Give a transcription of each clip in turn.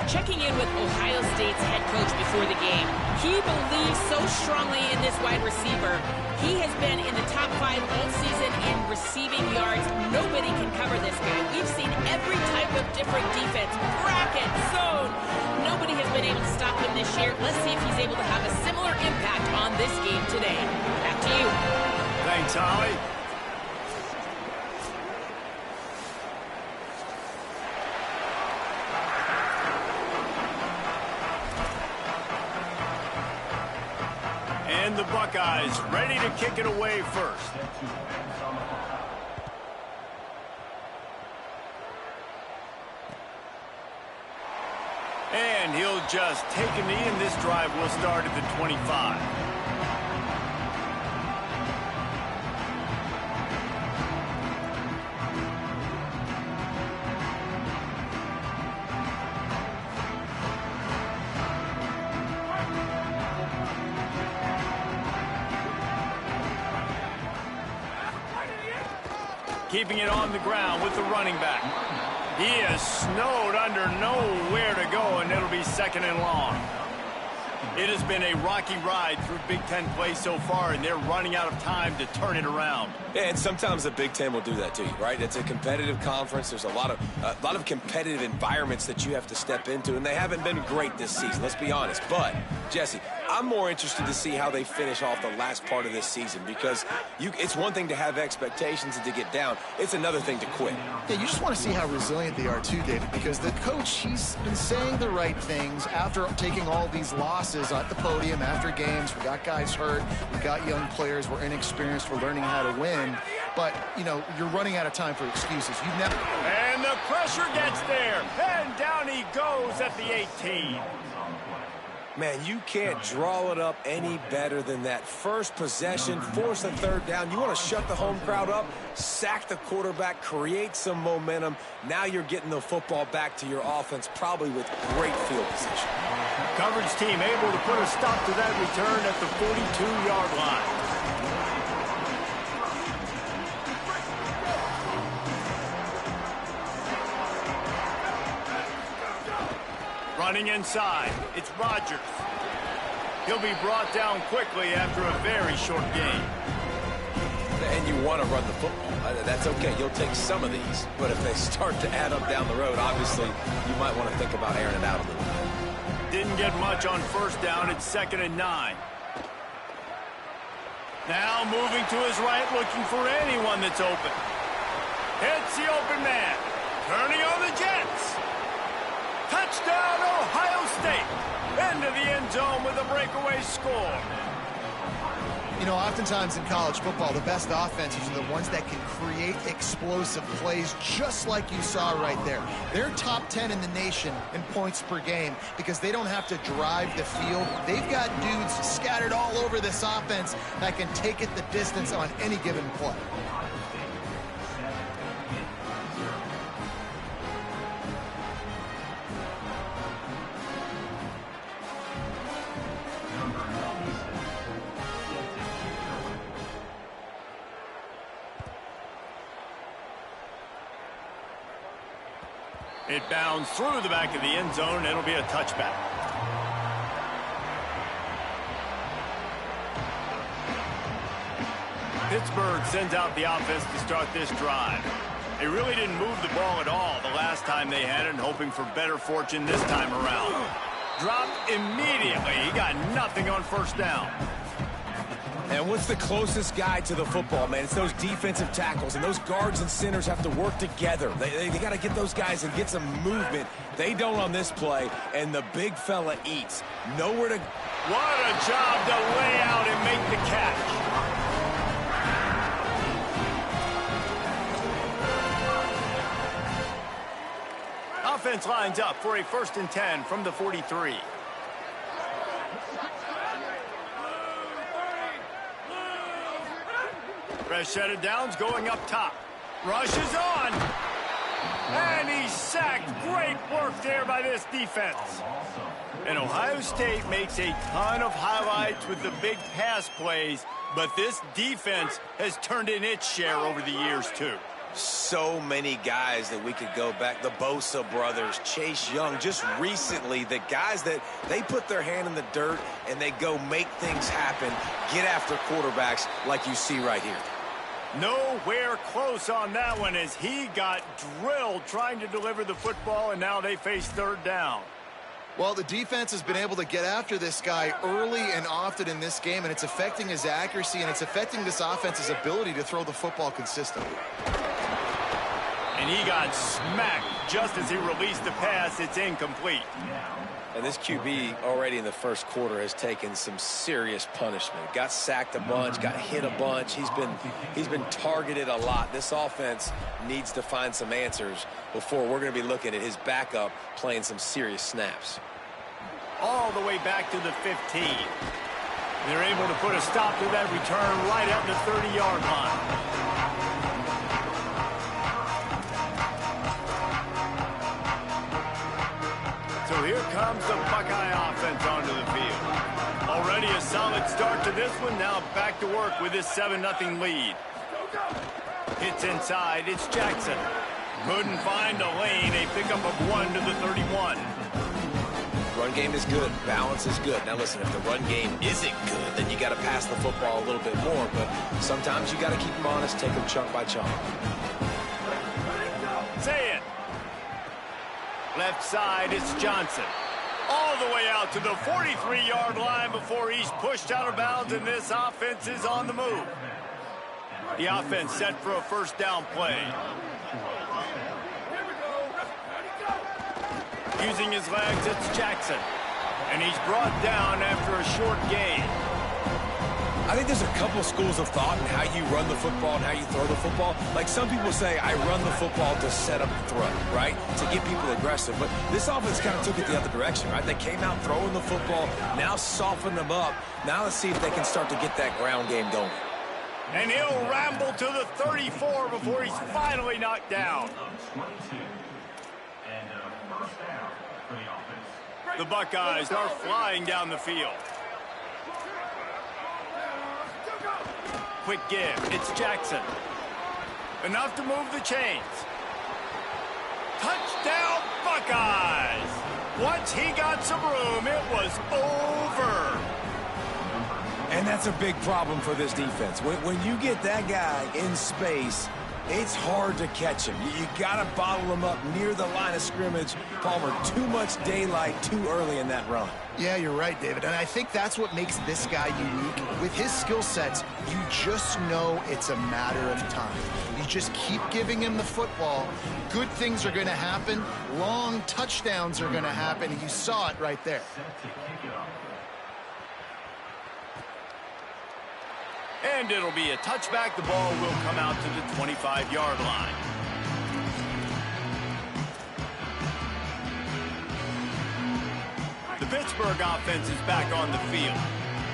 checking in with Ohio State's head coach before the game. He believes so strongly in this wide receiver. He has been in the top 5 all season in receiving yards. Nobody can cover this guy. We've seen every type of different defense, bracket, zone. Nobody has been able to stop him this year. Let's see if he's able to have a similar impact on this game today. Back to you. Thanks, Holly. And the Buckeyes ready to kick it away first. And he'll just take a knee, and this drive will start at the 25. Keeping it on the ground with the running back. He is snowed under, nowhere to go, and it'll be second and long. It has been a rocky ride through Big Ten play so far, and they're running out of time to turn it around. Yeah, and sometimes the Big Ten will do that to you, right? It's a competitive conference. There's a lot of competitive environments that you have to step into, and they haven't been great this season, let's be honest. But, Jesse, I'm more interested to see how they finish off the last part of this season, because it's one thing to have expectations and to get down. It's another thing to quit. Yeah, you just want to see how resilient they are too, David, because the coach, he's been saying the right things after taking all these losses at the podium after games. We got guys hurt. We got young players. We're inexperienced. We're learning how to win. But, you know, you're running out of time for excuses. You've never... And the pressure gets there. And down he goes at the 18. Man, you can't draw it up any better than that. First possession, force a third down. You want to shut the home crowd up, sack the quarterback, create some momentum. Now you're getting the football back to your offense, probably with great field position. Coverage team able to put a stop to that return at the 42-yard line. Running inside, it's Rodgers. He'll be brought down quickly after a very short game. And you want to run the football. That's okay. You'll take some of these. But if they start to add up down the road, obviously, you might want to think about airing it out a little bit. Didn't get much on first down. It's 2nd and 9. Now moving to his right, looking for anyone that's open. Hits the open man. Turning on the Jets. Touchdown, Ohio State. Into the end zone with a breakaway score. You know, oftentimes in college football, the best offenses are the ones that can create explosive plays, just like you saw right there. They're top 10 in the nation in points per game because they don't have to drive the field. They've got dudes scattered all over this offense that can take it the distance on any given play. It bounds through the back of the end zone. It'll be a touchback. Pittsburgh sends out the offense to start this drive. They really didn't move the ball at all the last time they had it, and hoping for better fortune this time around. Dropped immediately. He got nothing on first down. And what's the closest guy to the football, man? It's those defensive tackles, and those guards and centers have to work together. They got to get those guys and get some movement. They don't on this play, and the big fella eats. Nowhere to... What a job to lay out and make the catch. Offense lines up for a 1st and 10 from the 43. Fresh set of downs going up top. Rushes on. And he's sacked. Great work there by this defense. And Ohio State makes a ton of highlights with the big pass plays, but this defense has turned in its share over the years too. So many guys that we could go back. The Bosa brothers, Chase Young, just recently, the guys that they put their hand in the dirt and they go make things happen, get after quarterbacks like you see right here. Nowhere close on that one as he got drilled trying to deliver the football, and now they face third down. Well, the defense has been able to get after this guy early and often in this game, and it's affecting his accuracy, and it's affecting this offense's ability to throw the football consistently. And he got smacked just as he released the pass. It's incomplete. And this QB already in the first quarter has taken some serious punishment. Got sacked a bunch, got hit a bunch. He's been targeted a lot. This offense needs to find some answers before we're going to be looking at his backup playing some serious snaps. All the way back to the 15. They're able to put a stop to that return right at the 30-yard line. So here comes the Buckeye offense onto the field. Already a solid start to this one. Now back to work with this 7-0 lead. Hits inside. It's Jackson. Couldn't find a lane. A pickup of 1 to the 31. Run game is good. Balance is good. Now listen, if the run game isn't good, then you got to pass the football a little bit more. But sometimes you got to keep them honest, take them chunk by chunk. Say it. Left side, it's Johnson. All the way out to the 43-yard line before he's pushed out of bounds, and this offense is on the move. The offense set for a first down play. Using his legs, it's Jackson. And he's brought down after a short gain. I think there's a couple schools of thought in how you run the football and how you throw the football. Like some people say, I run the football to set up the throw, right? To get people aggressive. But this offense kind of took it the other direction, right? They came out throwing the football, now soften them up. Now let's see if they can start to get that ground game going. And he'll ramble to the 34 before he's finally knocked down. The Buckeyes are flying down the field. Quick give. It's Jackson. Enough to move the chains. Touchdown, Buckeyes! Once he got some room, it was over. And that's a big problem for this defense. When you get that guy in space, it's hard to catch him. You got to bottle him up near the line of scrimmage. Palmer, too much daylight too early in that run. Yeah, you're right, David. And I think that's what makes this guy unique. With his skill sets, you just know it's a matter of time. You just keep giving him the football. Good things are going to happen. Long touchdowns are going to happen. You saw it right there. And it'll be a touchback. The ball will come out to the 25-yard line. The Pittsburgh offense is back on the field.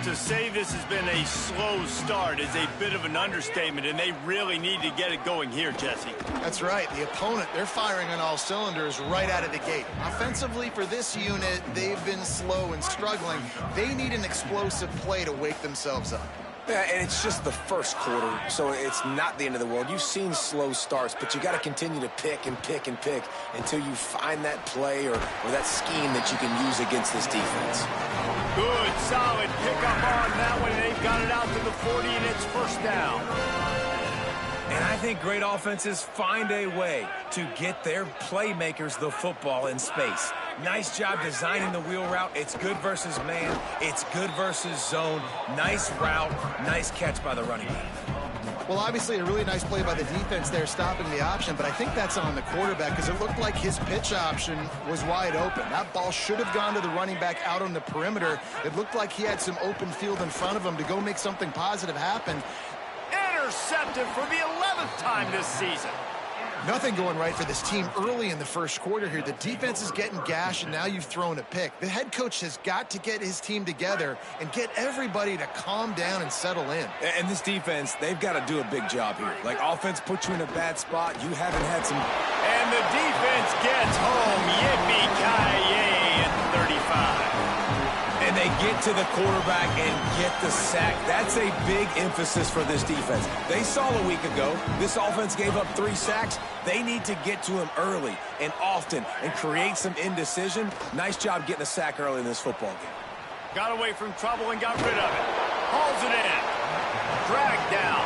To say this has been a slow start is a bit of an understatement, and they really need to get it going here, Jesse. That's right. The opponent, they're firing on all cylinders right out of the gate. Offensively, for this unit, they've been slow and struggling. They need an explosive play to wake themselves up. Yeah, and it's just the first quarter, so it's not the end of the world. You've seen slow starts, but you got to continue to pick and pick and pick until you find that play or that scheme that you can use against this defense. Good, solid pickup on that one. They've got it out to the 40, and it's first down. And I think great offenses find a way to get their playmakers the football in space. Nice job designing the wheel route. It's good versus man. It's good versus zone. Nice route. Nice catch by the running back. Well, obviously, a really nice play by the defense there, stopping the option, but I think that's on the quarterback because it looked like his pitch option was wide open. That ball should have gone to the running back out on the perimeter. It looked like he had some open field in front of him to go make something positive happen. Intercepted for the 11th time this season. Nothing going right for this team early in the first quarter here. The defense is getting gashed, and now you've thrown a pick. The head coach has got to get his team together and get everybody to calm down and settle in. And this defense, they've got to do a big job here. Like, offense puts you in a bad spot. You haven't had some... And the defense gets home. Yippee-ki-yay at 35. And they get to the quarterback and get the sack. That's a big emphasis for this defense. They saw a week ago, this offense gave up 3 sacks. They need to get to him early and often and create some indecision. Nice job getting a sack early in this football game. Got away from trouble and got rid of it. Hauls it in. Dragged down.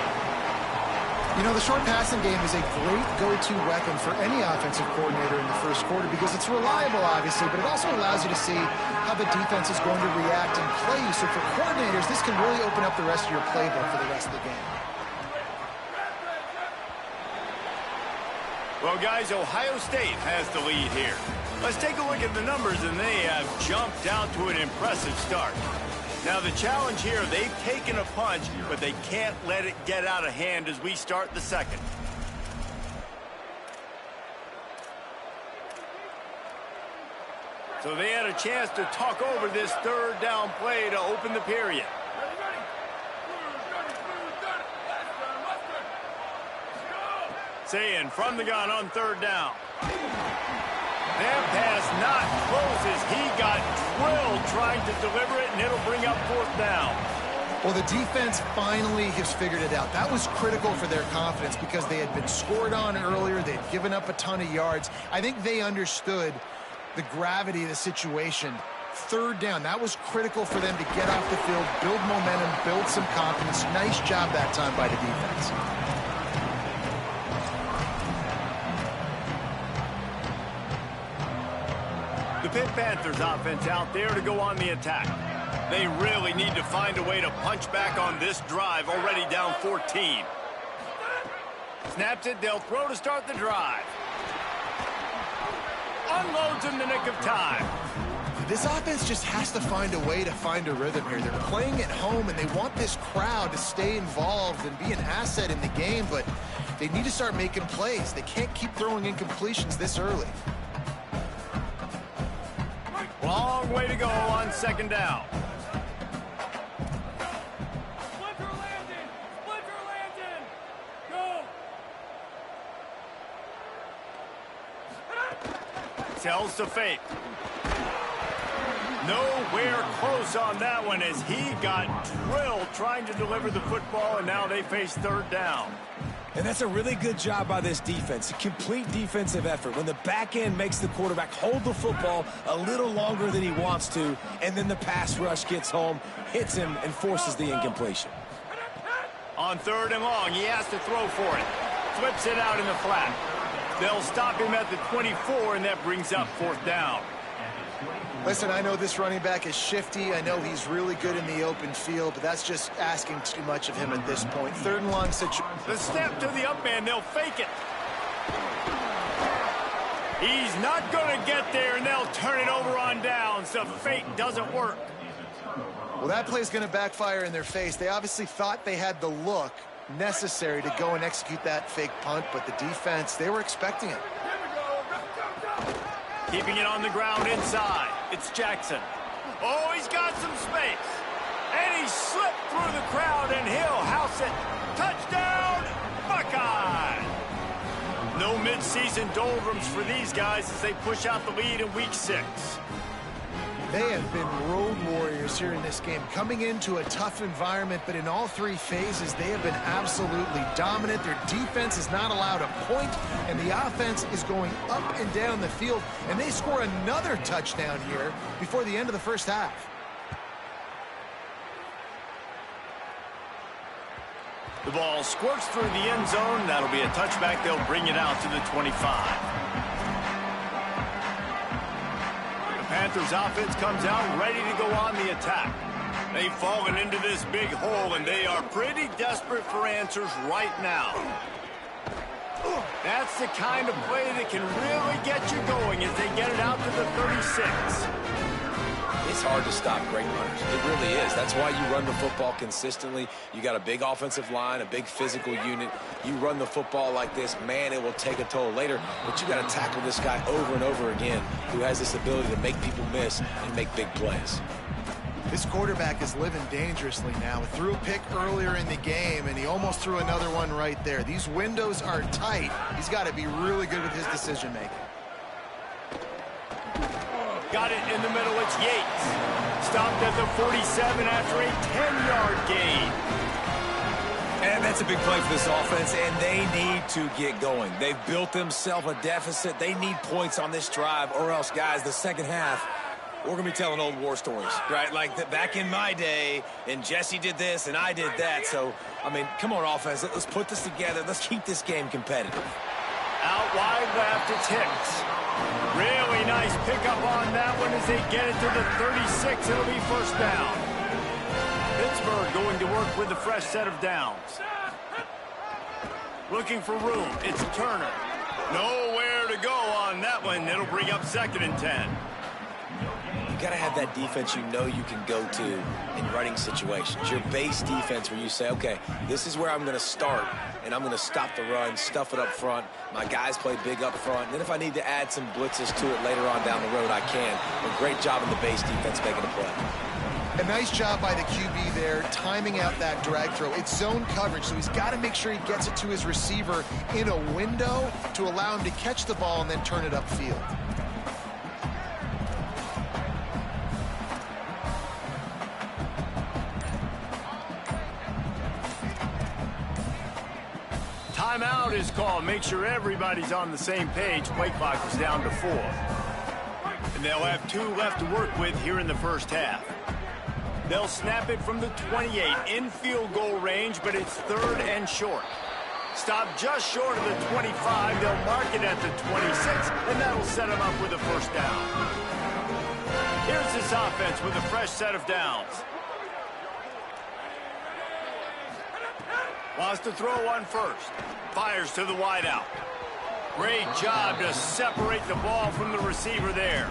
You know, the short passing game is a great go-to weapon for any offensive coordinator in the first quarter because it's reliable, obviously, but it also allows you to see how the defense is going to react and play you. So for coordinators, this can really open up the rest of your playbook for the rest of the game. Well, guys, Ohio State has the lead here. Let's take a look at the numbers, and they have jumped out to an impressive start. Now, the challenge here, they've taken a punch, but they can't let it get out of hand as we start the second. So they had a chance to talk over this third down play to open the period. Saying from the gun on third down. That pass not close as he got drilled trying to deliver it, and it'll bring up 4th down. Well, the defense finally has figured it out. That was critical for their confidence because they had been scored on earlier. They had given up a ton of yards. I think they understood the gravity of the situation. 3rd down, that was critical for them to get off the field, build momentum, build some confidence. Nice job that time by the defense. The Pitt Panthers offense out there to go on the attack. They really need to find a way to punch back on this drive, already down 14. Snaps it, they'll throw to start the drive. Unloads in the nick of time. This offense just has to find a way to find a rhythm here. They're playing at home, and they want this crowd to stay involved and be an asset in the game, but they need to start making plays. They can't keep throwing incompletions this early. Long way to go on 2nd down. Splinter landing! Splinter landing! Go! Tells to fake. Nowhere close on that one as he got drilled trying to deliver the football, and now they face 3rd down. And that's a really good job by this defense. A complete defensive effort. When the back end makes the quarterback hold the football a little longer than he wants to, and then the pass rush gets home, hits him, and forces the incompletion. On 3rd and long, he has to throw for it. Flips it out in the flat. They'll stop him at the 24, and that brings up 4th down. Listen, I know this running back is shifty. I know he's really good in the open field, but that's just asking too much of him at this point. 3rd and long situation. The snap to the up man, they'll fake it. He's not going to get there, and they'll turn it over on downs. The fake doesn't work. Well, that play's going to backfire in their face. They obviously thought they had the look necessary to go and execute that fake punt, but the defense, they were expecting it. Keeping it on the ground inside. It's Jackson. Oh, he's got some space. And he slipped through the crowd, and he'll house it. Touchdown, Buckeye! No midseason doldrums for these guys as they push out the lead in Week 6. They have been road warriors here in this game, coming into a tough environment, but in all 3 phases, they have been absolutely dominant. Their defense is not allowed a point, and the offense is going up and down the field, and they score another touchdown here before the end of the first half. The ball squirts through the end zone. That'll be a touchback. They'll bring it out to the 25. Panthers offense comes out ready to go on the attack. They've fallen into this big hole, and they are pretty desperate for answers right now. That's the kind of play that can really get you going as they get it out to the 36. It's hard to stop great runners. It really is. That's why you run the football consistently. You got a big offensive line, a big physical unit. You run the football like this, man, it will take a toll later. But you got to tackle this guy over and over again who has this ability to make people miss and make big plays. This quarterback is living dangerously now. Threw a pick earlier in the game, and he almost threw another one right there. These windows are tight. He's got to be really good with his decision-making. Got it in the middle. It's Yates. stopped at the 47 after a 10-yard gain. And that's a big play for this offense, and they need to get going. They've built themselves a deficit. They need points on this drive, or else, guys, the second half, we're going to be telling old war stories, right? Like back in my day, and Jesse did this, and I did that. So, I mean, come on, offense. Let's put this together. Let's keep this game competitive. Out wide left, it's Hicks. Really nice pickup on that one as they get it to the 36. It'll be first down. Pittsburgh going to work with a fresh set of downs. Looking for room. It's Turner. Nowhere to go on that one. It'll bring up 2nd and 10. You got to have that defense you know you can go to in running situations. Your base defense where you say, okay, this is where I'm going to start, and I'm going to stop the run, stuff it up front. My guys play big up front. And then if I need to add some blitzes to it later on down the road, I can. A great job in the base defense making a play. A nice job by the QB there, timing out that drag throw. It's zone coverage, so he's got to make sure he gets it to his receiver in a window to allow him to catch the ball and then turn it upfield. Timeout is called. Make sure everybody's on the same page. Play clock is down to 4. And they'll have 2 left to work with here in the first half. They'll snap it from the 28 in field goal range, but it's 3rd and short. Stop just short of the 25. They'll mark it at the 26, and that'll set them up with a first down. Here's this offense with a fresh set of downs. Wants to throw one first. Fires to the wideout. Great job to separate the ball from the receiver there.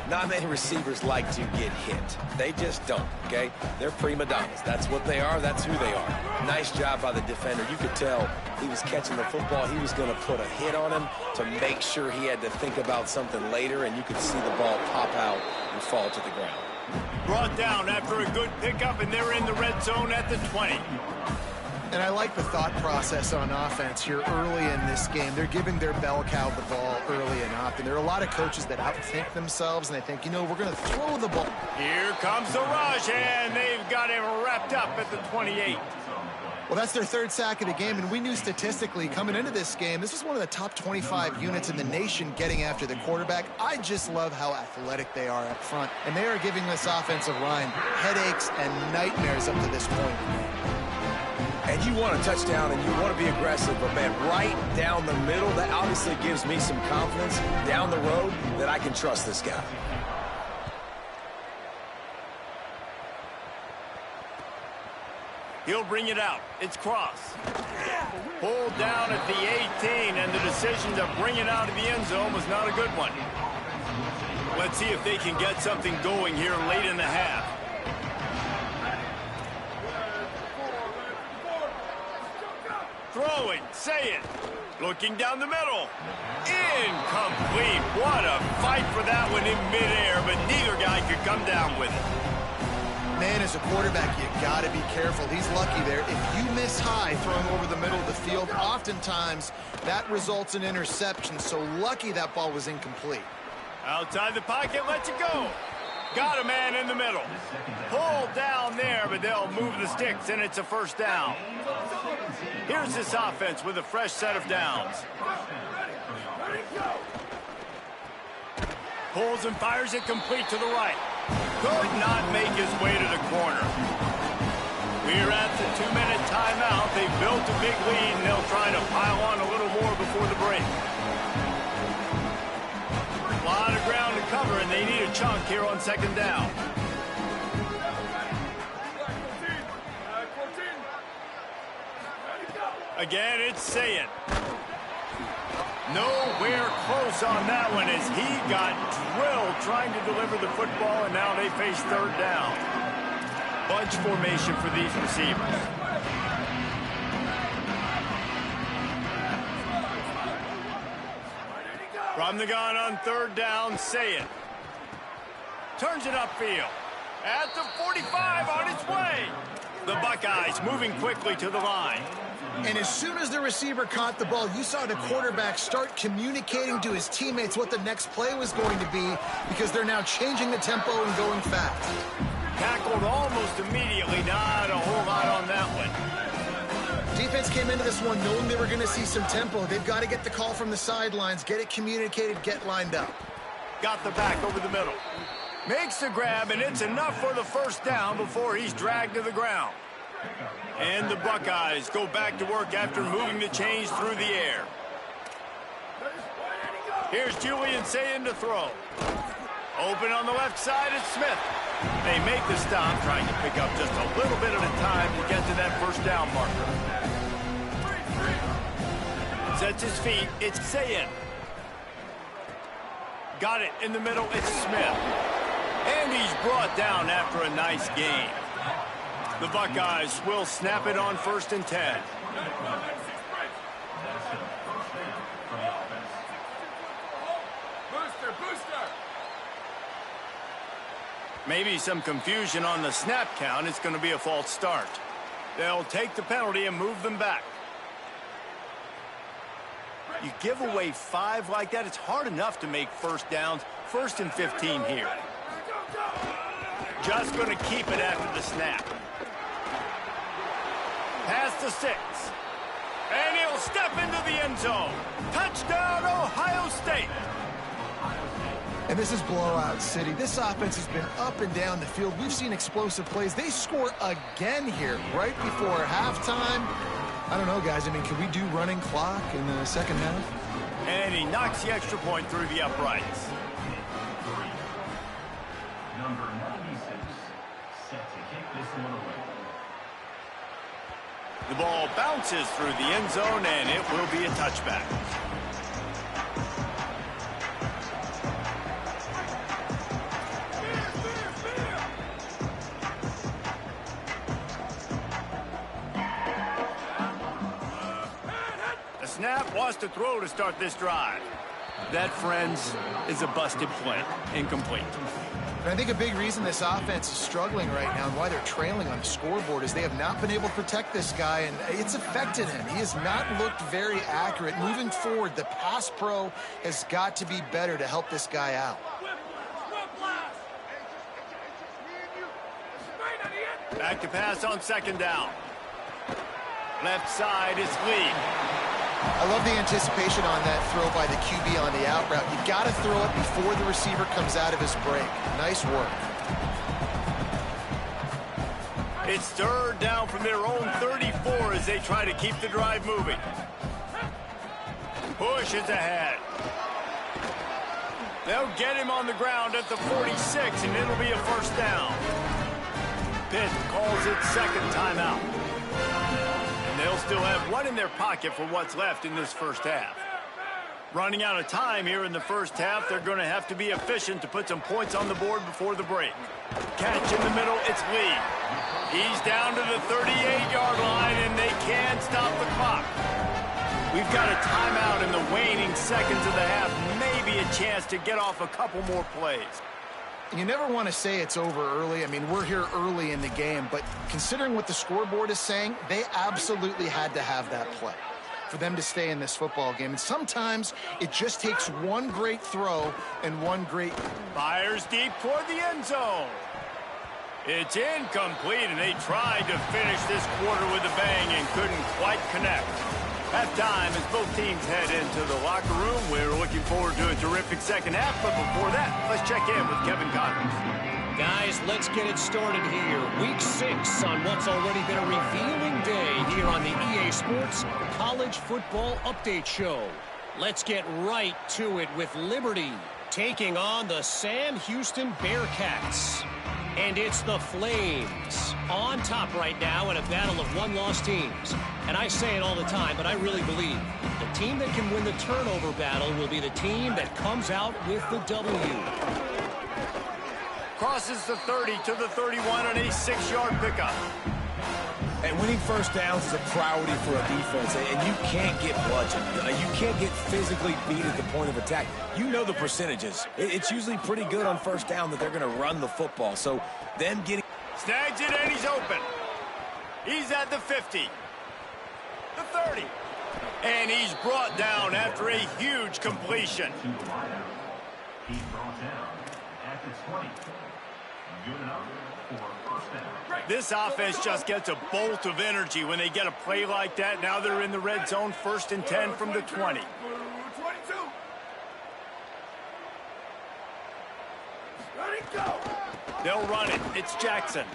Not many receivers like to get hit. They just don't, okay? They're prima donnas. That's what they are. That's who they are. Nice job by the defender. You could tell he was catching the football. He was going to put a hit on him to make sure he had to think about something later, and you could see the ball pop out and fall to the ground. Brought down after a good pickup, and they're in the red zone at the 20. And I like the thought process on offense here early in this game. They're giving their bell cow the ball early and often. There are a lot of coaches that outthink themselves, and they think, you know, we're going to throw the ball. Here comes the rush, and they've got him wrapped up at the 28. Well, that's their 3rd sack of the game, and we knew statistically coming into this game, this is one of the top 25 units in the nation getting after the quarterback. I just love how athletic they are up front, and they are giving this offensive line headaches and nightmares up to this point. And you want a touchdown and you want to be aggressive, but man, right down the middle, that obviously gives me some confidence down the road that I can trust this guy. He'll bring it out. It's Cross. Pulled down at the 18, and the decision to bring it out of the end zone was not a good one. Let's see if they can get something going here late in the half. Throwing, say it. Looking down the middle. Incomplete. What a fight for that one in midair, but neither guy could come down with it. Man, as a quarterback, you got to be careful. He's lucky there. If you miss high throwing over the middle of the field, oftentimes that results in interception. So lucky that ball was incomplete. Outside the pocket, lets it go. Got a man in the middle. Pulled down there, but they'll move the sticks, and it's a first down. Here's this offense with a fresh set of downs. Pulls and fires it complete to the right. Could not make his way to the corner. We're at the 2-minute timeout. They've built a big lead, and they'll try to pile on a little more before the break. A lot of ground to cover, and they need a chunk here on 2nd down. Again, it's Sayet. Nowhere close on that one as he got drilled trying to deliver the football, and now they face 3rd down. Bunch formation for these receivers. From the gun on 3rd down, Sayet. Turns it upfield. At the 45 on its way. The Buckeyes moving quickly to the line. And as soon as the receiver caught the ball, you saw the quarterback start communicating to his teammates what the next play was going to be, because they're now changing the tempo and going fast. Tackled almost immediately. Not a whole lot on that one. Defense came into this one knowing they were going to see some tempo. They've got to get the call from the sidelines, get it communicated, get lined up. Got the back over the middle. Makes the grab, and it's enough for the first down before he's dragged to the ground. And the Buckeyes go back to work after moving the chains through the air. Here's Julian Sayin to throw. Open on the left side, it's Smith. They make the stop, trying to pick up just a little bit at a time to get to that first down marker. Sets his feet, it's Sayin. Got it in the middle, it's Smith. And he's brought down after a nice gain. The Buckeyes will snap it on 1st and 10. Maybe some confusion on the snap count. It's going to be a false start. They'll take the penalty and move them back. You give away 5 like that, it's hard enough to make first downs. 1st and 15 here. Just going to keep it after the snap. Past the 6. And he'll step into the end zone. Touchdown, Ohio State. And this is blowout city. This offense has been up and down the field. We've seen explosive plays. They score again here right before halftime. I don't know, guys. I mean, can we do running clock in the second half? And he knocks the extra point through the uprights. Number 96, set to kick this one away. The ball bounces through the end zone, and it will be a touchback. The snap wants to throw to start this drive. That, friends, is a busted play. Incomplete. And I think a big reason this offense is struggling right now and why they're trailing on the scoreboard is they have not been able to protect this guy, and it's affected him. He has not looked very accurate. Moving forward, the pass pro has got to be better to help this guy out. Back to pass on 2nd down. Left side is Lee. I love the anticipation on that throw by the QB on the out route. You've got to throw it before the receiver comes out of his break. Nice work. It's 3rd down from their own 34 as they try to keep the drive moving. Push is ahead. They'll get him on the ground at the 46, and it'll be a first down. Pitt calls it 2nd timeout. They'll still have 1 in their pocket for what's left in this first half. Running out of time here in the first half, they're going to have to be efficient to put some points on the board before the break. Catch in the middle, it's Lee. He's down to the 38-yard line, and they can't stop the clock. We've got a timeout in the waning seconds of the half, maybe a chance to get off a couple more plays. You never want to say it's over early. I mean, we're here early in the game, but considering what the scoreboard is saying, they absolutely had to have that play for them to stay in this football game. And sometimes it just takes one great throw and one great... Fires deep toward the end zone. It's incomplete, and they tried to finish this quarter with a bang and couldn't quite connect. Halftime as both teams head into the locker room. We're looking forward to a terrific second half, but before that, let's check in with Kevin Connors. Guys, let's get it started here. Week 6 on what's already been a revealing day here on the EA Sports College Football Update Show. Let's get right to it with Liberty taking on the Sam Houston Bearcats. And it's the Flames on top right now in a battle of one-loss teams. And I say it all the time, but I really believe the team that can win the turnover battle will be the team that comes out with the W. Crosses the 30 to the 31 on a 6-yard pickup. And winning first downs is a priority for a defense, and you can't get bludgeoned. You can't get physically beat at the point of attack. You know the percentages. It's usually pretty good on first down that they're going to run the football. So them getting... Snags it, and he's open. He's at the 50. the 30. And he's brought down after a huge completion. He's brought down at the 20. Good enough for first down. This offense just gets a bolt of energy when they get a play like that. Now they're in the red zone, 1st and 10 from the 20. 22. Ready, go. They'll run it. It's Jackson.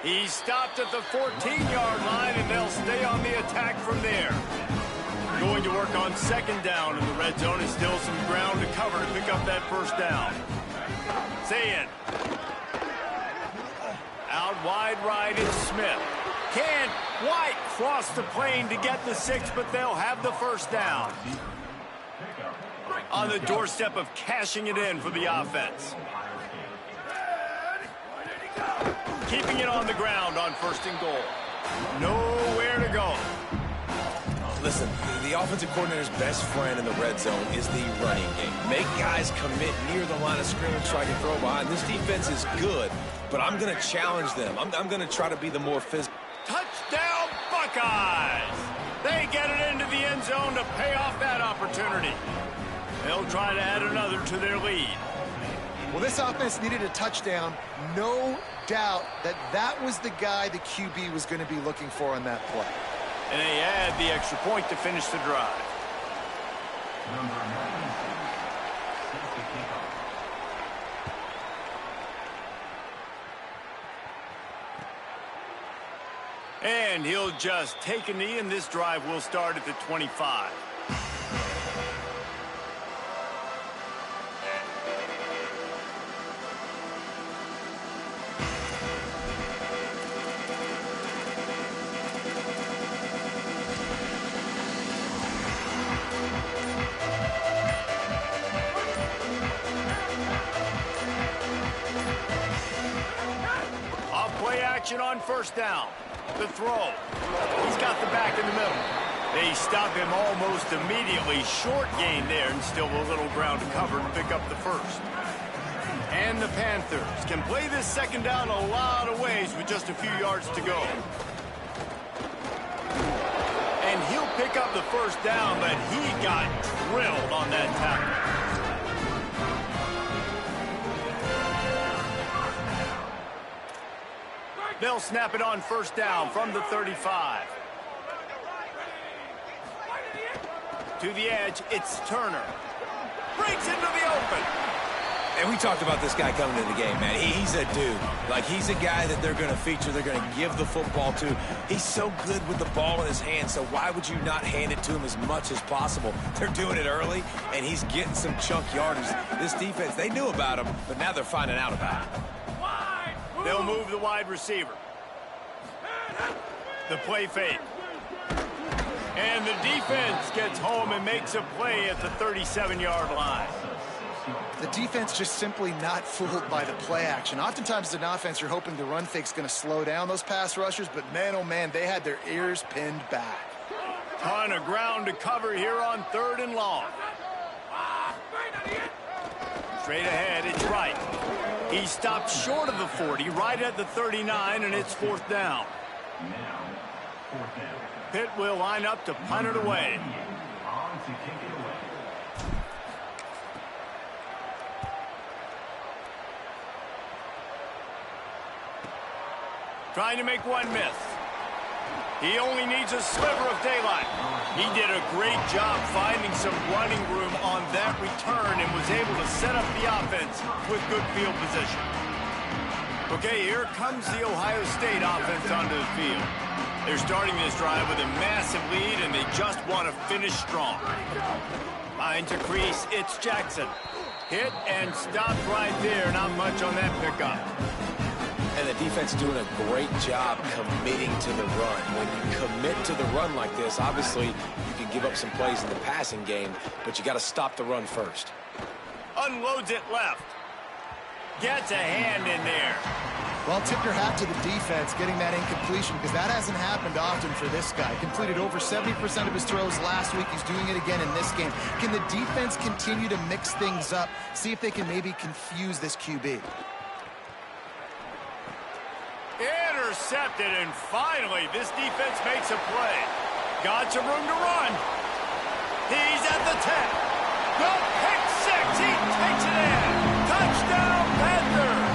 He's stopped at the 14-yard line, and they'll stay on the attack from there. Going to work on 2nd down in the red zone, and still some ground to cover to pick up that 1st down. Saying. Out wide right is Smith. Can White cross the plane to get the 6, but they'll have the 1st down. On the doorstep of cashing it in for the offense. Keeping it on the ground on 1st and goal. Nowhere to go. Listen, the offensive coordinator's best friend in the red zone is the running game. Make guys commit near the line of scrimmage so I can throw behind. This defense is good, but I'm going to challenge them. I'm going to try to be the more physical. Touchdown, Buckeyes! They get it into the end zone to pay off that opportunity. They'll try to add another to their lead. Well, this offense needed a touchdown. No doubt that that was the guy the QB was going to be looking for on that play. And they add the extra point to finish the drive. Number 96 sets the kickoff. And he'll just take a knee, and this drive will start at the 25. On 1st down. The throw. He's got the back in the middle. They stop him almost immediately. Short gain there, and still a little ground to cover to pick up the 1st. And the Panthers can play this 2nd down a lot of ways with just a few yards to go. And he'll pick up the 1st down, but he got drilled on that tackle. They'll snap it on 1st down from the 35. To the edge, it's Turner. Breaks into the open. And we talked about this guy coming into the game, man. He's a dude. Like, he's a guy that they're going to feature, they're going to give the football to. He's so good with the ball in his hands, so why would you not hand it to him as much as possible? They're doing it early, and he's getting some chunk yardage. This defense, they knew about him, but now they're finding out about him. They'll move the wide receiver. The play fake. And the defense gets home and makes a play at the 37-yard line. The defense just simply not fooled by the play action. Oftentimes as an offense, you're hoping the run fake's going to slow down those pass rushers, but man, oh man, they had their ears pinned back. Ton of ground to cover here on 3rd and long. Straight ahead, it's Wright. He stopped short of the 40, right at the 39, and it's 4th down. Now, 4th down. Pitt will line up to punt it away. On to kick it away. Trying to make one miss. He only needs a sliver of daylight. He did a great job finding some running room on that return and was able to set up the offense with good field position. Okay, here comes the Ohio State offense onto the field. They're starting this drive with a massive lead, and they just want to finish strong. Finds a crease, it's Jackson. Hit and stopped right there, not much on that pickup. And the defense doing a great job committing to the run. When you commit to the run like this, obviously you can give up some plays in the passing game, but you got to stop the run first. Unloads it left. Gets a hand in there. Well, tip your hat to the defense getting that incompletion, because that hasn't happened often for this guy. Completed over 70% of his throws last week. He's doing it again in this game. Can the defense continue to mix things up? See if they can maybe confuse this QB. intercepted, and finally this defense makes a play. Got some room to run. He's at the 10. The pick six. He takes it in. Touchdown, Panthers.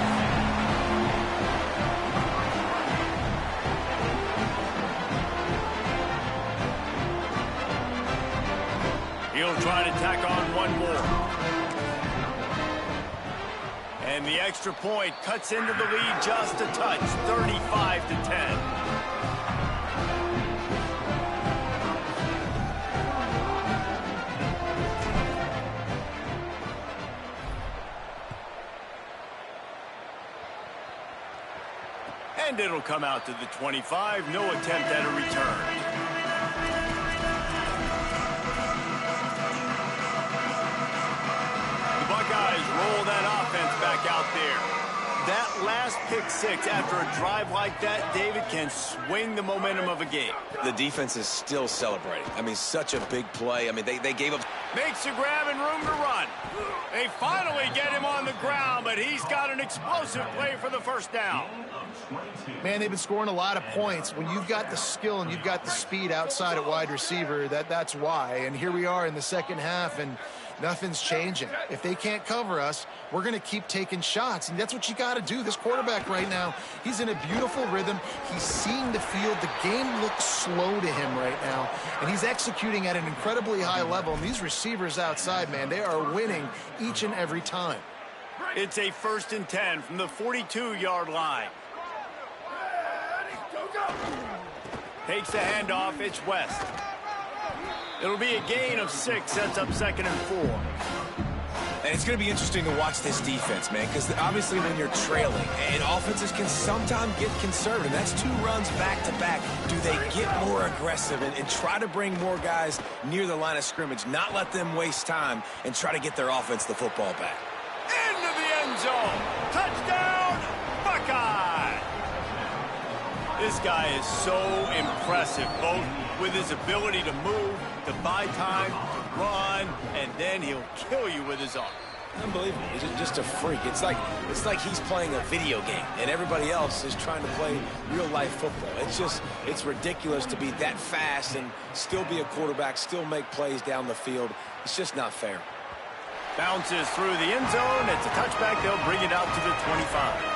He'll try to tack on one more. And the extra point cuts into the lead just a touch, 35-10. And it'll come out to the 25. No attempt at a return. Roll that offense back out there. That last pick six after a drive like that, David, can swing the momentum of a game. The defense is still celebrating. I mean, such a big play. I mean, they gave up. Makes a grab and room to run. They finally get him on the ground, but he's got an explosive play for the first down. Man, they've been scoring a lot of points. When you've got the skill and you've got the speed outside at wide receiver, that's why. And here we are in the second half, and nothing's changing. If they can't cover us, we're going to keep taking shots, and that's what you got to do. This quarterback right now, he's in a beautiful rhythm. He's seeing the field. The game looks slow to him right now, and he's executing at an incredibly high level. And these receivers outside, man, they are winning each and every time. It's a 1st and 10 from the 42-yard line. Takes the handoff. It's West. It'll be a gain of 6. Sets up 2nd and 4. And it's going to be interesting to watch this defense, man, because obviously when you're trailing, and offenses can sometimes get conservative. That's 2 runs back-to-back. Do they get more aggressive and try to bring more guys near the line of scrimmage, not let them waste time, and try to get their offense the football back? Into the end zone. Touchdown, Buckeye. This guy is so impressive, both with his ability to move, to buy time, to run, and then he'll kill you with his arm. Unbelievable. He's just a freak. It's like he's playing a video game, and everybody else is trying to play real-life football. It's ridiculous to be that fast and still be a quarterback, still make plays down the field. It's just not fair. Bounces through the end zone. It's a touchback. They'll bring it out to the 25.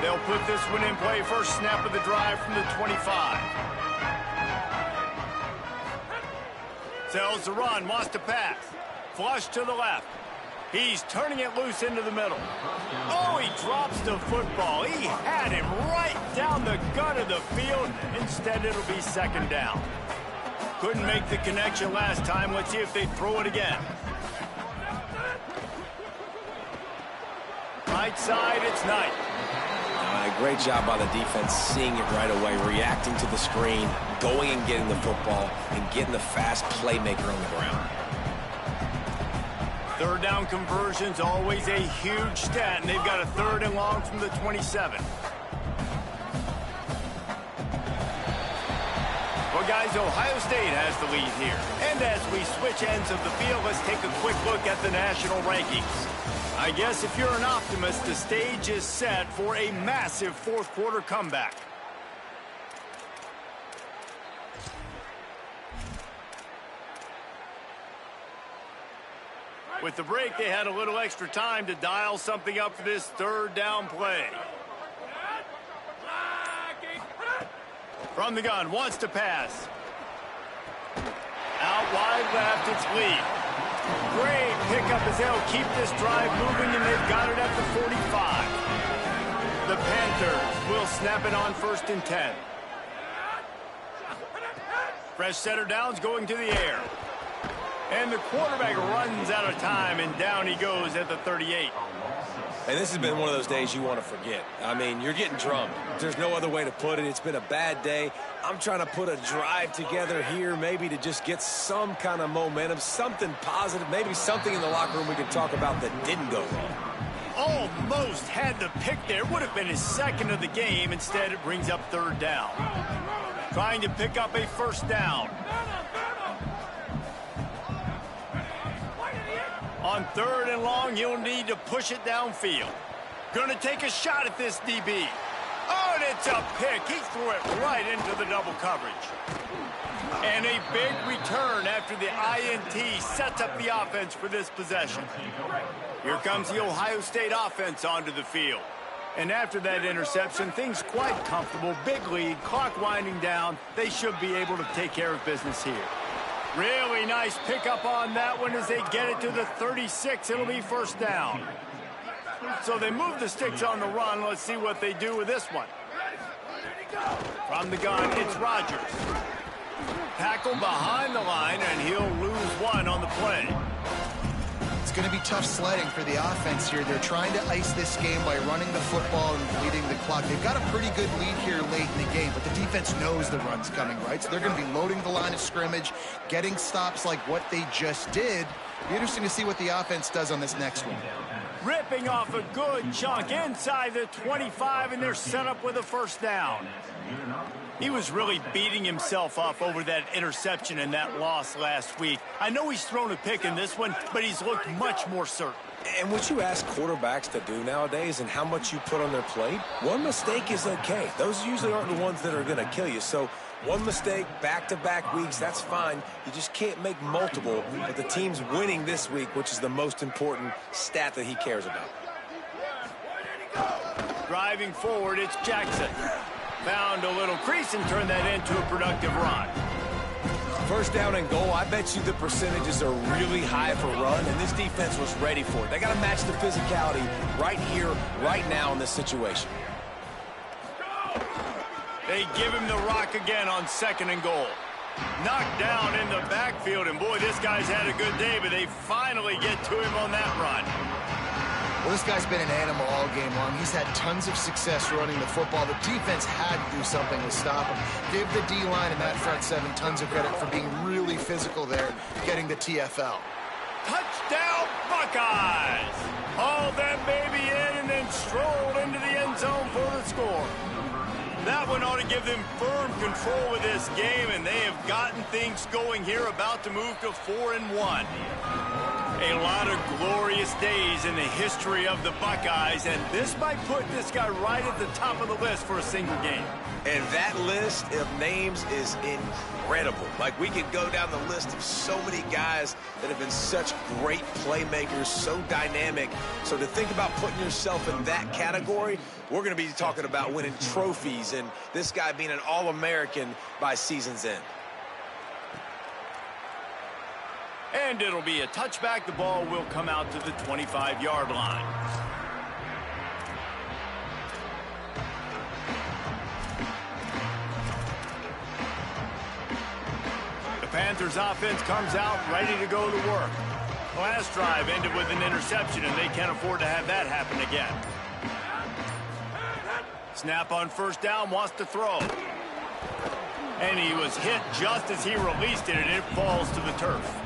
They'll put this one in play. First snap of the drive from the 25. Sells the run, wants to pass. Flush to the left. He's turning it loose into the middle. Oh, he drops the football. He had him right down the gut of the field. Instead, it'll be 2nd down. Couldn't make the connection last time. Let's see if they throw it again. Right side, it's Knight. Great job by the defense, seeing it right away, reacting to the screen, going and getting the football, and getting the fast playmaker on the ground. 3rd down conversion's always a huge stat, and they've got a 3rd and long from the 27. Well, guys, Ohio State has the lead here. And as we switch ends of the field, let's take a quick look at the national rankings. I guess if you're an optimist, the stage is set for a massive 4th quarter comeback. With the break, they had a little extra time to dial something up for this 3rd down play. From the gun, wants to pass. Out wide left, it's Lee. Great pickup as they'll keep this drive moving, and they've got it at the 45. The Panthers will snap it on 1st and 10. Fresh setter downs going to the air. And the quarterback runs out of time, and down he goes at the 38. And this has been one of those days you want to forget. I mean, you're getting drummed. There's no other way to put it. It's been a bad day. I'm trying to put a drive together here, maybe to just get some kind of momentum, something positive, maybe something in the locker room we can talk about that didn't go wrong. Almost had the pick there. Would have been his 2nd of the game. Instead, it brings up 3rd down. Trying to pick up a 1st down. On 3rd and long, you'll need to push it downfield. Gonna take a shot at this DB. Oh, and it's a pick. He threw it right into the double coverage. And a big return after the INT sets up the offense for this possession. Here comes the Ohio State offense onto the field. And after that interception, things quite comfortable. Big lead, clock winding down. They should be able to take care of business here. Really nice pickup on that one as they get it to the 36. It'll be first down. So they move the sticks on the run. Let's see what they do with this one. From the gun, it's Rodgers. Tackle behind the line, and he'll lose one on the play. It's going to be tough sledding for the offense here. They're trying to ice this game by running the football and bleeding the clock. They've got a pretty good lead here late in the game, but the defense knows the run's coming, right? So they're going to be loading the line of scrimmage, getting stops like what they just did. Be interesting to see what the offense does on this next one. Ripping off a good chunk inside the 25, and they're set up with a first down. He was really beating himself up over that interception and that loss last week. I know he's thrown a pick in this one, but he's looked much more certain. And what you ask quarterbacks to do nowadays and how much you put on their plate, one mistake is okay. Those usually aren't the ones that are going to kill you. So one mistake, back-to-back weeks, that's fine. You just can't make multiple. But the team's winning this week, which is the most important stat that he cares about. Driving forward, it's Jackson. Found a little crease and turned that into a productive run. First down and goal, I bet you the percentages are really high for run, and this defense was ready for it. They got to match the physicality right here, right now in this situation. They give him the rock again on second and goal. Knocked down in the backfield, and boy, this guy's had a good day, but they finally get to him on that run. Well, this guy's been an animal all game long. He's had tons of success running the football. The defense had to do something to stop him. Give the D-line and that front seven tons of credit for being really physical there, getting the TFL. Touchdown, Buckeyes! Hauled that baby in and then strolled into the end zone for the score. That one ought to give them firm control of this game, and they have gotten things going here, about to move to 4-1. A lot of glorious days in the history of the Buckeyes, and this might put this guy right at the top of the list for a single game. And that list of names is incredible. Like, we could go down the list of so many guys that have been such great playmakers, so dynamic. So to think about putting yourself in that category, we're going to be talking about winning trophies and this guy being an All-American by season's end. And it'll be a touchback. The ball will come out to the 25-yard line. The Panthers offense comes out ready to go to work. Last drive ended with an interception, and they can't afford to have that happen again. Snap on first down, wants to throw. And he was hit just as he released it, and it falls to the turf.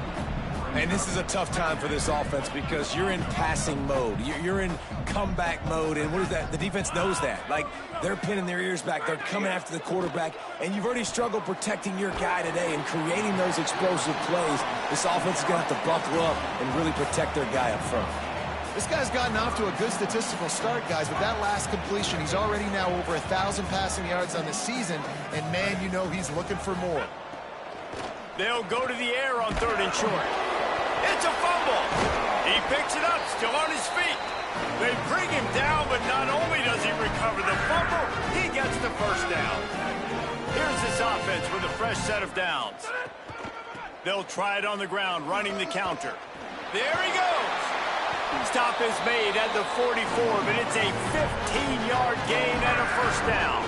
And this is a tough time for this offense because you're in passing mode. You're in comeback mode, and what is that? The defense knows that. Like, they're pinning their ears back. They're coming after the quarterback, and you've already struggled protecting your guy today and creating those explosive plays. This offense is going to have to buckle up and really protect their guy up front. This guy's gotten off to a good statistical start, guys. With that last completion, he's already now over 1,000 passing yards on the season, and, man, you know he's looking for more. They'll go to the air on third and short. It's a fumble. He picks it up, still on his feet. They bring him down, but not only does he recover the fumble, he gets the first down. Here's this offense with a fresh set of downs. They'll try it on the ground, running the counter. There he goes. Stop is made at the 44, but it's a 15-yard gain and a first down.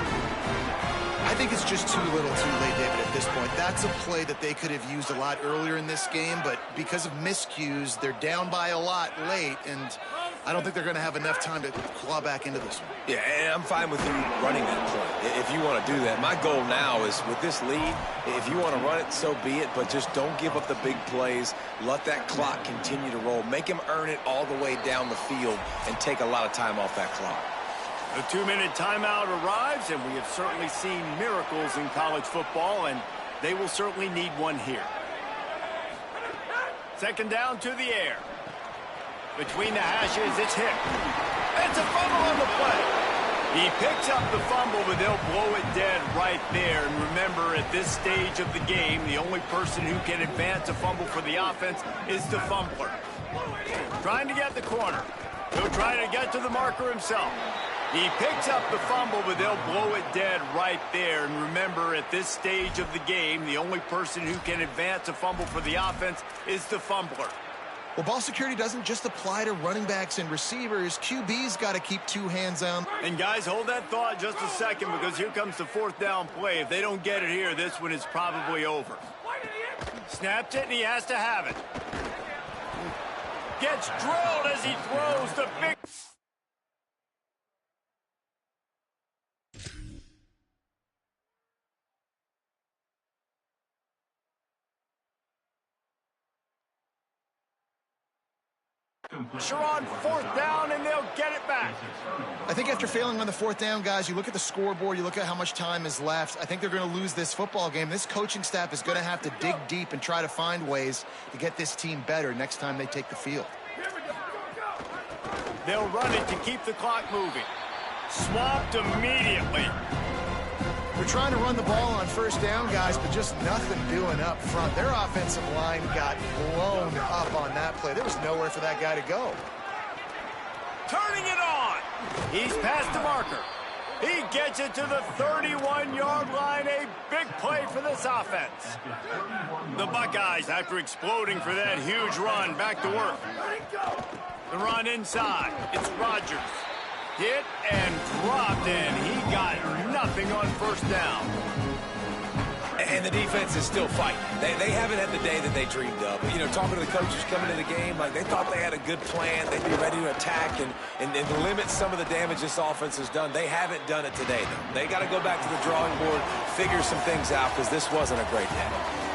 I think it's just too little too late, David, at this point. That's a play that they could have used a lot earlier in this game, but because of miscues, they're down by a lot late, and I don't think they're going to have enough time to claw back into this one. Yeah, and I'm fine with you running that play if you want to do that. My goal now is with this lead, if you want to run it, so be it, but just don't give up the big plays. Let that clock continue to roll. Make him earn it all the way down the field and take a lot of time off that clock. The 2-minute timeout arrives, and we have certainly seen miracles in college football, and they will certainly need one here. Second down to the air. Between the hashes, it's hit. It's a fumble on the play. He picks up the fumble, but they'll blow it dead right there. And remember, at this stage of the game, the only person who can advance a fumble for the offense is the fumbler. Trying to get the corner. He'll try to get to the marker himself. He picks up the fumble, but they'll blow it dead right there. And remember, at this stage of the game, the only person who can advance a fumble for the offense is the fumbler. Well, ball security doesn't just apply to running backs and receivers. QB's got to keep two hands on. And guys, hold that thought just a second, because here comes the fourth down play. If they don't get it here, this one is probably over. Snaps it, and he has to have it. Gets drilled as he throws the big... Sure on fourth down, and they'll get it back. I think after failing on the fourth down, guys, you look at the scoreboard, you look at how much time is left. I think they're going to lose this football game. This coaching staff is going to have to dig deep and try to find ways to get this team better next time they take the field. They'll run it to keep the clock moving. Swamped immediately. They're trying to run the ball on first down, guys, but just nothing doing up front. Their offensive line got blown up on that play. There was nowhere for that guy to go. Turning it on. He's past the marker. He gets it to the 31-yard line. A big play for this offense. The Buckeyes, after exploding for that huge run, back to work. The run inside. It's Rodgers. Hit and dropped, and he got nothing on first down. And the defense is still fighting. They haven't had the day that they dreamed of. You know, talking to the coaches coming to the game, like they thought they had a good plan. They'd be ready to attack and limit some of the damage this offense has done. They haven't done it today, though. They got to go back to the drawing board, figure some things out, because this wasn't a great day.